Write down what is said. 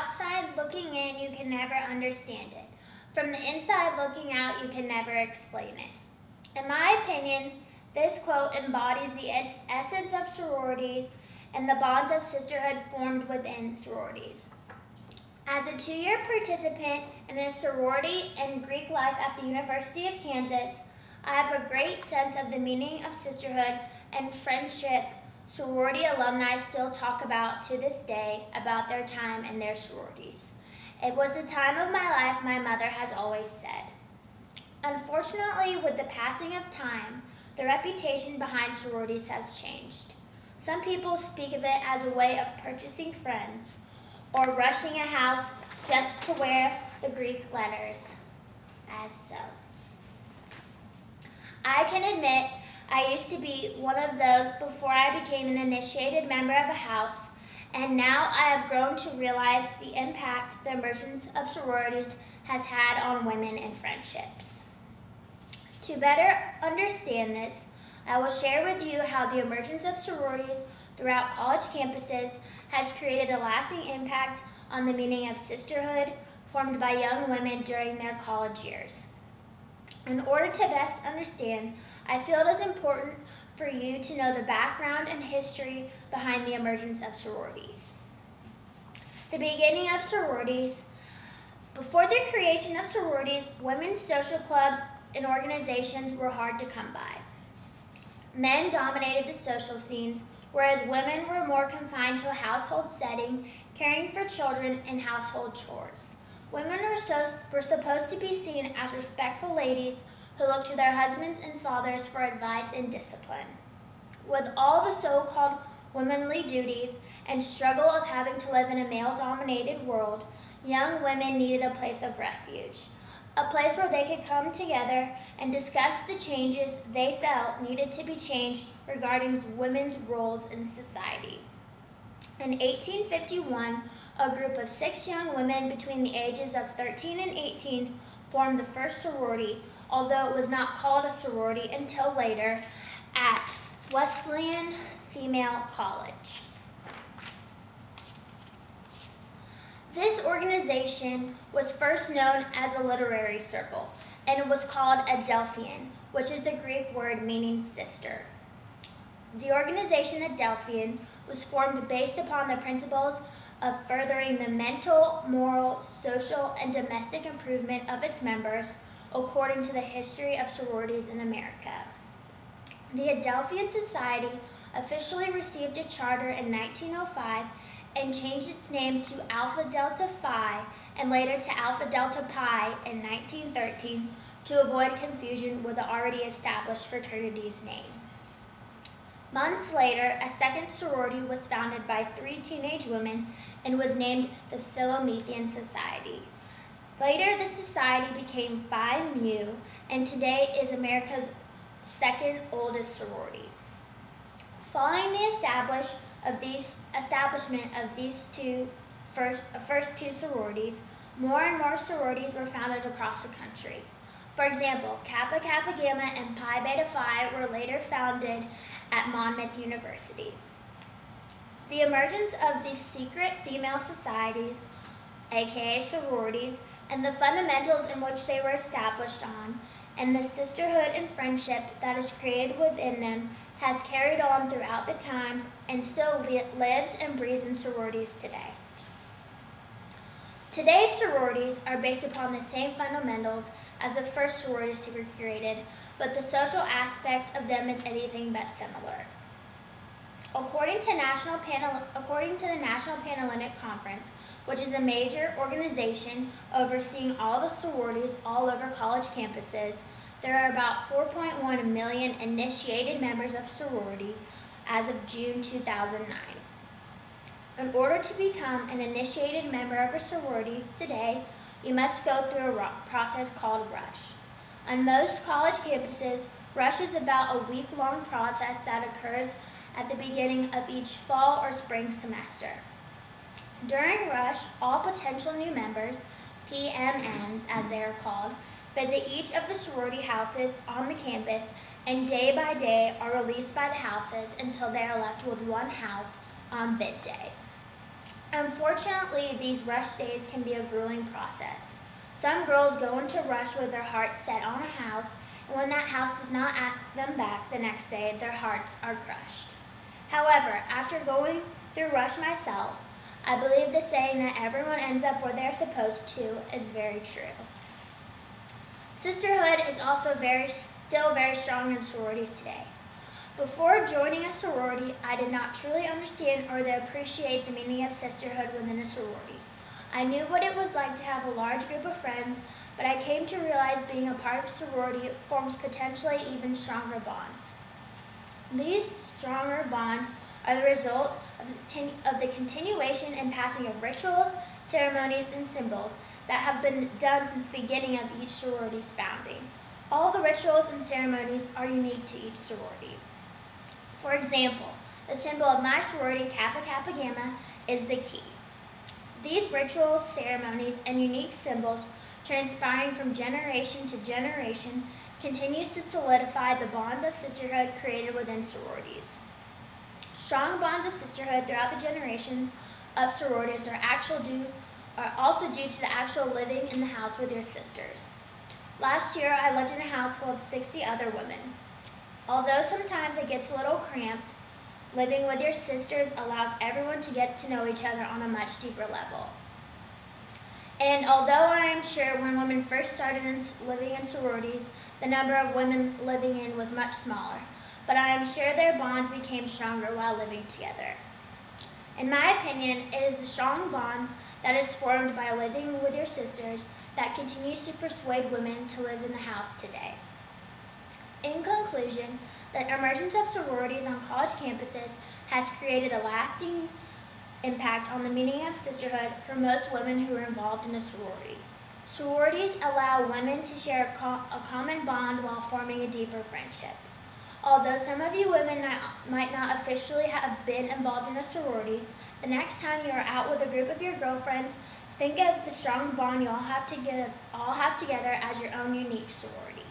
outside looking in, you can never understand it. From the inside looking out, you can never explain it. In my opinion, this quote embodies the essence of sororities and the bonds of sisterhood formed within sororities. As a 2-year participant in a sorority and Greek life at the University of Kansas, I have a great sense of the meaning of sisterhood and friendship sorority alumni still talk about to this day about their time in their sororities. It was the time of my life, my mother has always said. Unfortunately, with the passing of time, the reputation behind sororities has changed. Some people speak of it as a way of purchasing friends or rushing a house just to wear the Greek letters as so. I can admit I used to be one of those before I became an initiated member of a house, and now I have grown to realize the impact the emergence of sororities has had on women and friendships. To better understand this, I will share with you how the emergence of sororities throughout college campuses has created a lasting impact on the meaning of sisterhood formed by young women during their college years. In order to best understand, I feel it is important for you to know the background and history behind the emergence of sororities. The beginning of sororities. Before the creation of sororities, women's social clubs and organizations were hard to come by. Men dominated the social scenes, whereas women were more confined to a household setting, caring for children and household chores. Women were supposed to be seen as respectful ladies who looked to their husbands and fathers for advice and discipline. With all the so-called womanly duties and struggle of having to live in a male-dominated world, young women needed a place of refuge, a place where they could come together and discuss the changes they felt needed to be changed regarding women's roles in society. In 1851, a group of 6 young women between the ages of 13 and 18 formed the first sorority, although it was not called a sorority until later at Wesleyan Female College. This organization was first known as a literary circle, and it was called Adelphian, which is the Greek word meaning sister. The organization Adelphian was formed based upon the principles of furthering the mental, moral, social, and domestic improvement of its members according to the history of sororities in America. The Adelphian Society officially received a charter in 1905 and changed its name to Alpha Delta Phi and later to Alpha Delta Pi in 1913 to avoid confusion with the already established fraternity's name. Months later, a second sorority was founded by 3 teenage women and was named the Philomethian Society. Later, the society became Phi Mu and today is America's second oldest sorority. Following the establishment of these first two sororities, more and more sororities were founded across the country. For example, Kappa Kappa Gamma and Pi Beta Phi were later founded at Monmouth University. The emergence of these secret female societies, aka sororities, and the fundamentals in which they were established on, and the sisterhood and friendship that is created within them has carried on throughout the times and still lives and breathes in sororities today. Today's sororities are based upon the same fundamentals as the first sororities were created, but the social aspect of them is anything but similar. According to the National Panhellenic Conference, which is a major organization overseeing all the sororities all over college campuses, there are about 4.1 million initiated members of sorority as of June 2009. In order to become an initiated member of a sorority today, you must go through a process called Rush. On most college campuses, Rush is about a week-long process that occurs at the beginning of each fall or spring semester. During Rush, all potential new members, PMNs as they are called, visit each of the sorority houses on the campus and day by day are released by the houses until they are left with one house on bid day. Unfortunately, these rush days can be a grueling process. Some girls go into rush with their hearts set on a house, and when that house does not ask them back the next day, their hearts are crushed. However, after going through rush myself, I believe the saying that everyone ends up where they're supposed to is very true. Sisterhood is also still very strong in sororities today. Before joining a sorority, I did not truly understand or appreciate the meaning of sisterhood within a sorority. I knew what it was like to have a large group of friends, but I came to realize being a part of a sorority forms potentially even stronger bonds. These stronger bonds are the result of the continuation and passing of rituals, ceremonies, and symbols that have been done since the beginning of each sorority's founding. All the rituals and ceremonies are unique to each sorority. For example, the symbol of my sorority, Kappa Kappa Gamma, is the key. These rituals, ceremonies, and unique symbols, transpiring from generation to generation, continues to solidify the bonds of sisterhood created within sororities. Strong bonds of sisterhood throughout the generations of sororities are also due to the actual living in the house with your sisters. Last year, I lived in a house full of 60 other women. Although sometimes it gets a little cramped, living with your sisters allows everyone to get to know each other on a much deeper level. And although I am sure when women first started living in sororities, the number of women living in was much smaller, but I am sure their bonds became stronger while living together. In my opinion, it is the strong bonds that is formed by living with your sisters that continues to persuade women to live in the house today. In conclusion, the emergence of sororities on college campuses has created a lasting impact on the meaning of sisterhood for most women who are involved in a sorority. Sororities allow women to share a common bond while forming a deeper friendship. Although some of you women might not officially have been involved in a sorority, the next time you are out with a group of your girlfriends, think of the strong bond you all have together as your own unique sorority.